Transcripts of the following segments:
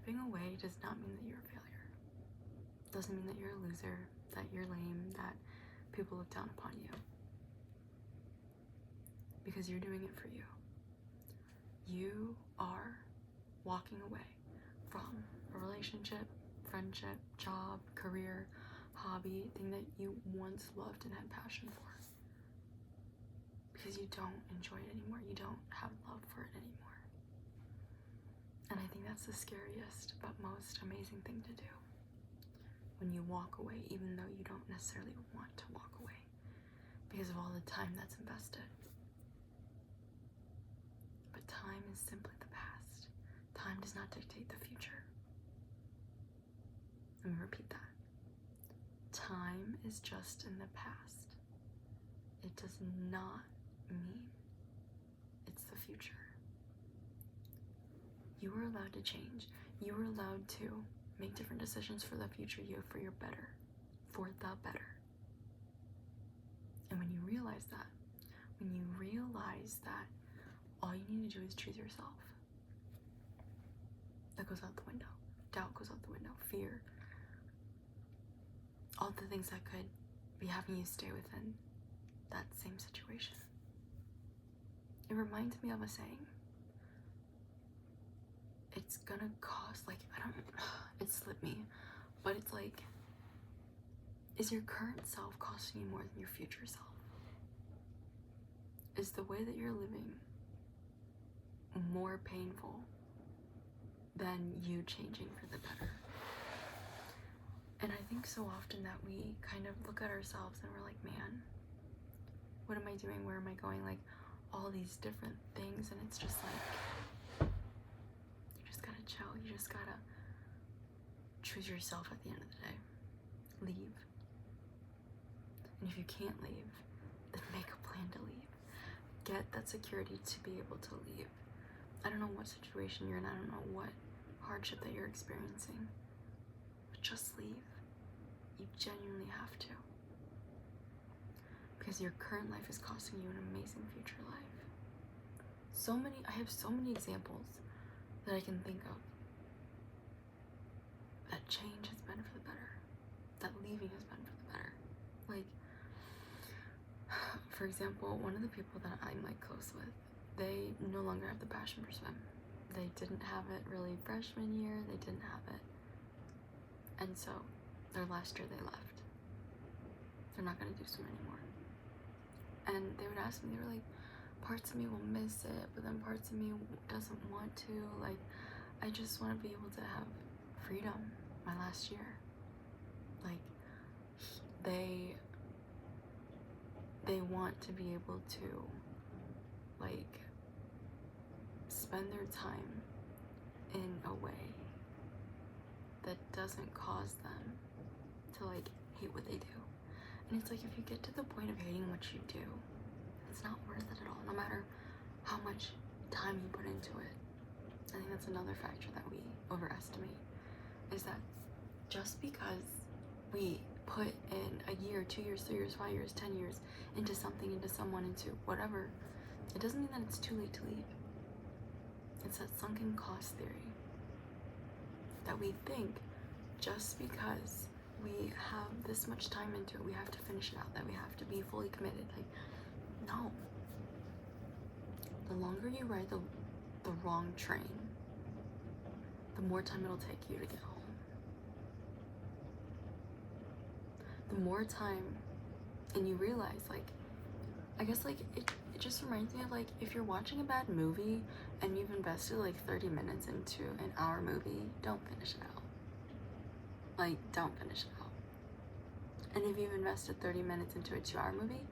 stepping away does not mean that you're a failure. It doesn't mean that you're a loser, that you're lame, that people look down upon you. Because you're doing it for you. You are walking away from a relationship, friendship, job, career, hobby, thing that you once loved and had passion for. Because you don't enjoy it anymore. You don't have love for it anymore. And I think that's the scariest but most amazing thing to do. When you walk away, even though you don't necessarily want to walk away, because of all the time that's invested. But time is simply the past. Time does not dictate the future. Let me repeat that. Time is just in the past. It does not mean it's the future. You are allowed to change. You are allowed to make different decisions for the future you, for your better, for the better. And when you realize that all you need to do is choose yourself, that goes out the window. Doubt goes out the window. Fear. All the things that could be having you stay within that same situation. It reminds me of a saying. It's gonna cost, it slipped me, but it's like, is your current self costing you more than your future self? Is the way that you're living more painful than you changing for the better? And I think so often that we kind of look at ourselves and we're like, man, what am I doing? Where am I going? Like all these different things, and it's just like, you just gotta chill. You just gotta choose yourself at the end of the day. Leave. And if you can't leave, then make a plan to leave. Get that security to be able to leave. I don't know what situation you're in. I don't know what hardship that you're experiencing. But just leave. You genuinely have to. Because your current life is costing you an amazing future life. I have so many examples that I can think of that change has been for the better. That leaving has been for the better. Like, for example, one of the people that I'm like close with, they no longer have the passion for swim. They didn't have it really freshman year. They didn't have it. And so their last year they left. They're not gonna do swim anymore. And they would ask me, they were like, parts of me will miss it, but then parts of me doesn't want to. Like, I just want to be able to have freedom my last year. Like, they want to be able to, like, spend their time in a way that doesn't cause them to, like, hate what they do. And it's like, if you get to the point of hating what you do, it's not worth it at all, no matter how much time you put into it. I think that's another factor that we overestimate, is that just because we put in a year, 2 years, 3 years, 5 years, 10 years into something, into someone, into whatever, it doesn't mean that it's too late to leave. It's that sunken cost theory that we think just because we have this much time into it, we have to finish it out, that we have to be fully committed. Like, no. The longer you ride the wrong train, the more time it'll take you to get home. The more time, and you realize, like, I guess, like, it just reminds me of, like, if you're watching a bad movie and you've invested like 30 minutes into an hour movie, don't finish it out. Like, don't finish it out. And if you've invested 30 minutes into a 2-hour movie,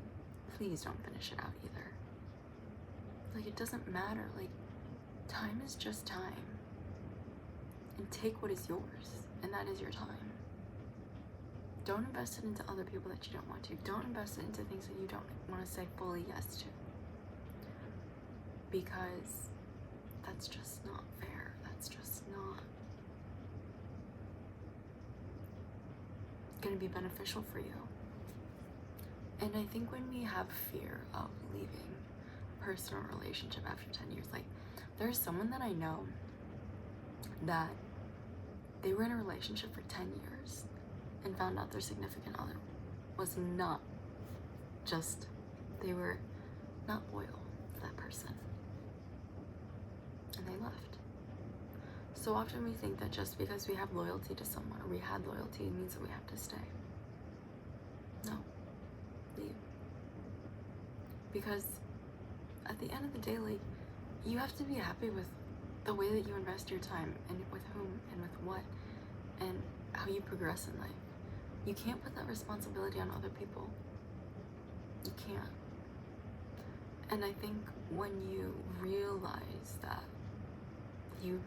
please don't finish it out either. Like, it doesn't matter. Like, time is just time. And take what is yours, and that is your time. Don't invest it into other people that you don't want to. Don't invest it into things that you don't want to say fully yes to. Because that's just not fair. That's just not going to be beneficial for you. And I think when we have fear of leaving a person or relationship after 10 years, like, there's someone that I know that they were in a relationship for 10 years and found out their significant other was not just, they were not loyal to that person. And they left. So often we think that just because we have loyalty to someone, or we had loyalty, it means that we have to stay. No. Leave. Because at the end of the day, like, you have to be happy with the way that you invest your time, and with whom and with what, and how you progress in life. You can't put that responsibility on other people. You can't. And I think when you realize that you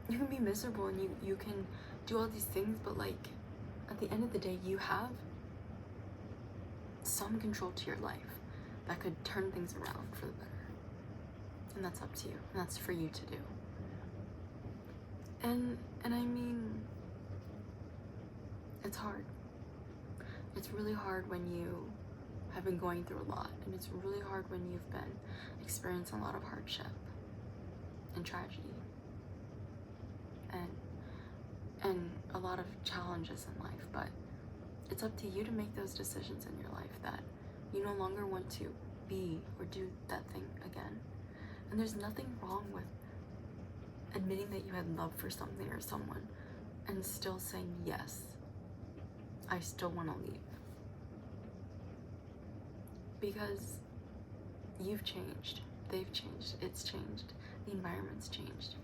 can be miserable and you can do all these things, but like at the end of the day, you have some control to your life that could turn things around for the better. And that's up to you. And that's for you to do. And I mean, it's hard. It's really hard when you have been going through a lot, and it's really hard when you've been experiencing a lot of hardship and tragedy and a lot of challenges in life. But it's up to you to make those decisions in your life that you no longer want to be or do that thing again. And there's nothing wrong with admitting that you had love for something or someone and still saying, yes, I still want to leave. Because you've changed, they've changed, it's changed, the environment's changed.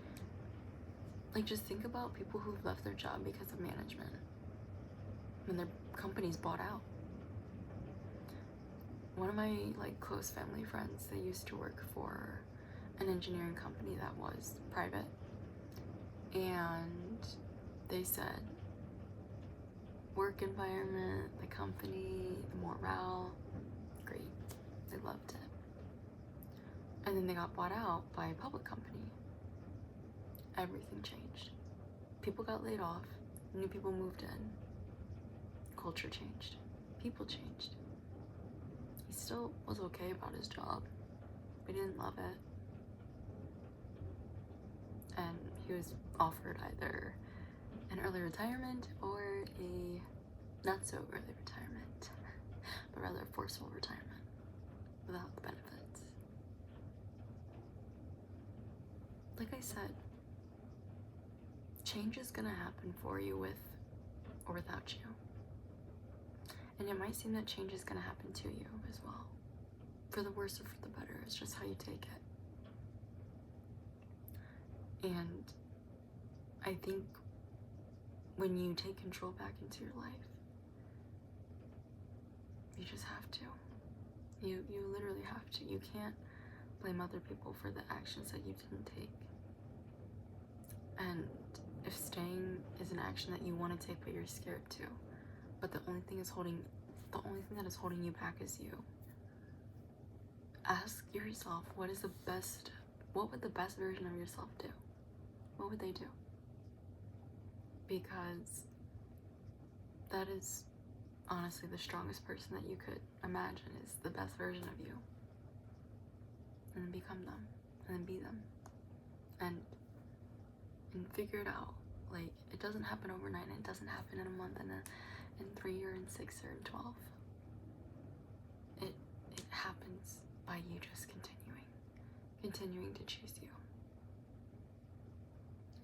Like, just think about people who've left their job because of management when their company's bought out. One of my close family friends, they used to work for an engineering company that was private, and they said work environment, the company, the morale, great, they loved it. And then they got bought out by a public company. Everything changed. People got laid off, new people moved in, culture changed, people changed. He still was okay about his job, but he didn't love it. And he was offered either an early retirement or a not so early retirement, but rather a forceful retirement without the benefits. Like I said, change is gonna happen for you with or without you. And it might seem that change is gonna happen to you as well. For the worse or for the better, it's just how you take it. And I think when you take control back into your life, you just have to. You literally have to. You can't blame other people for the actions that you didn't take. And if staying is an action that you want to take but you're scared to, but the only thing that is holding you back is you, ask yourself, what would the best version of yourself do? What would they do? Because that is honestly the strongest person that you could imagine, is the best version of you. And then become them, and then be them, and figure it out. Like, it doesn't happen overnight, and it doesn't happen in a month, and in 3 or in 6 or in 12. It happens by you just continuing to choose you.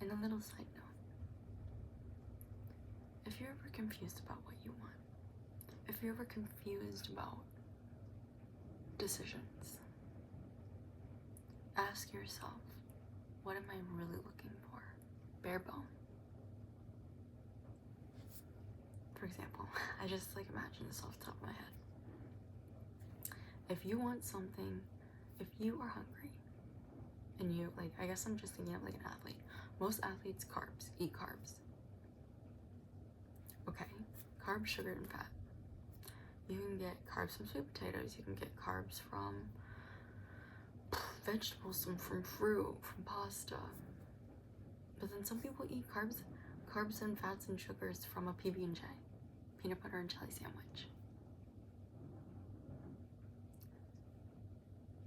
And a little side note, if you're ever confused about what you want, if you're ever confused about decisions, ask yourself, what am I really looking for? Bare bone. For example, I just imagine this off the top of my head. If you want something, if you are hungry, and you, I guess I'm just thinking of an athlete. Most athletes eat carbs. Okay, carbs, sugar, and fat. You can get carbs from sweet potatoes, you can get carbs from vegetables, some from fruit, from pasta. But then some people eat carbs and fats and sugars from a PB&J, peanut butter and jelly sandwich.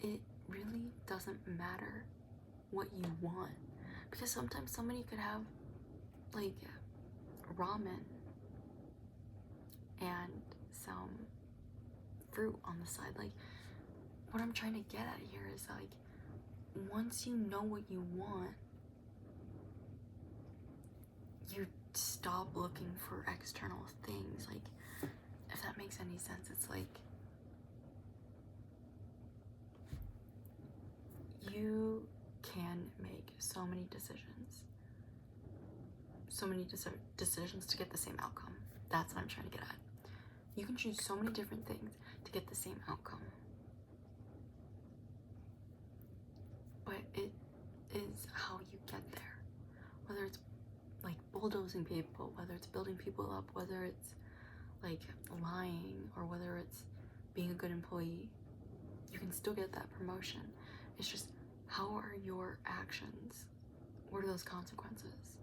It really doesn't matter what you want, because sometimes somebody could have like ramen and some fruit on the side. Like, what I'm trying to get at here is like, once you know what you want, you stop looking for external things. Like, if that makes any sense, it's like you can make so many decisions to get the same outcome. That's what I'm trying to get at. You can choose so many different things to get the same outcome, but it is how you get there. Whether it's like bulldozing people, whether it's building people up, whether it's like lying, or whether it's being a good employee, you can still get that promotion. It's just, how are your actions? What are those consequences?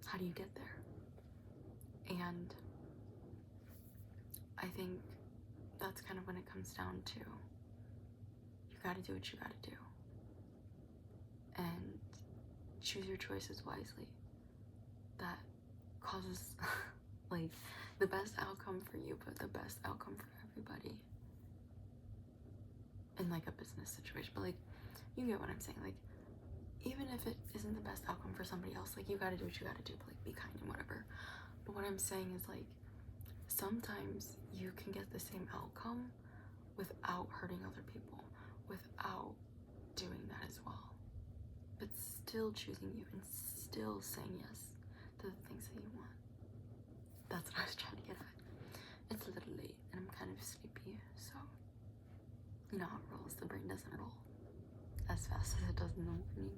How do you get there? And I think that's kind of when it comes down to, you gotta do what you gotta do. And choose your choices wisely. That causes like the best outcome for you, but the best outcome for everybody in like a business situation. But like, you get what I'm saying. Like, even if it isn't the best outcome for somebody else, like, you gotta do what you gotta do, but like, be kind and whatever. But what I'm saying is like, sometimes you can get the same outcome without hurting other people, without doing that as well, but still choosing you and still saying yes to the things that you want. That's what I was trying to get at. It's a little late and I'm kind of sleepy, so you know how it rolls. The brain doesn't roll as fast as it does in the morning.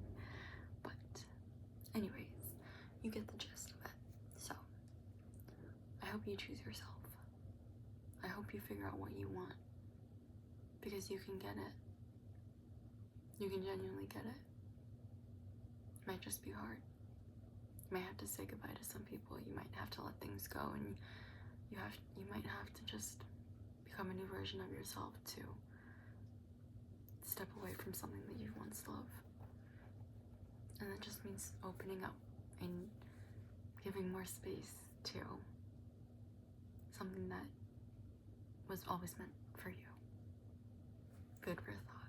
But anyways, you get the gist of it. So I hope you choose yourself. I hope you figure out what you want, because you can get it. You can genuinely get it. It might just be hard. You might have to say goodbye to some people. You might have to let things go, and you might have to just become a new version of yourself to step away from something that you once loved. And that just means opening up and giving more space to something that was always meant for you. Food for thought.